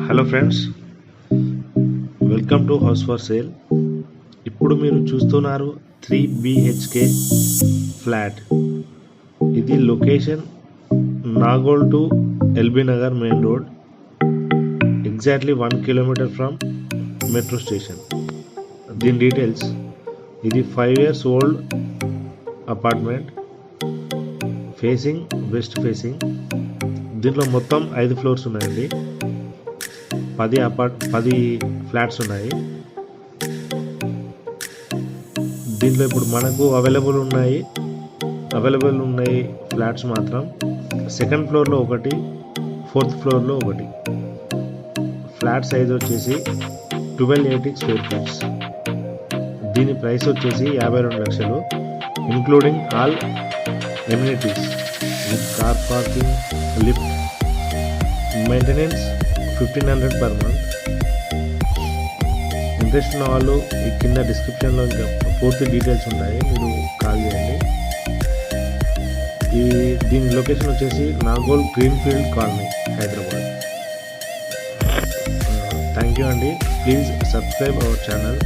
Hello friends, welcome to house for sale. ఇప్పుడు మీరు చూస్తున్నారు 3 BHK ఫ్లాట్. ఇది location Nagole to Lbnagar main road, exactly 1 kilometre from metro station. దీని details: ఇది 5 years old apartment, facing west facing. దీంట్లో మొత్తం 5 floors ఉన్నాయండి. 10 ఫ్లాట్స్ ఉన్నాయి. దీంట్లో ఇప్పుడు మనకు అవైలబుల్ ఉన్నాయి ఫ్లాట్స్ మాత్రం సెకండ్ ఫ్లోర్లో ఒకటి, ఫోర్త్ ఫ్లోర్లో ఒకటి. ఫ్లాట్ సైజ్ వచ్చేసి 1280 స్క్వేర్ ఫీట్స్. దీని ప్రైస్ వచ్చేసి 52 లక్షలు, including all amenities with car parking, lift, maintenance 1500 per month. Interest ఉన్న వాళ్ళు ఈ కింద డిస్క్రిప్షన్లో ఇంకా పూర్తి డీటెయిల్స్ ఉంటాయి, మీరు కాల్ చేయండి. దీని లొకేషన్ వచ్చేసి Nagole green field colony, Hyderabad. Thank you అండి. Please subscribe our channel.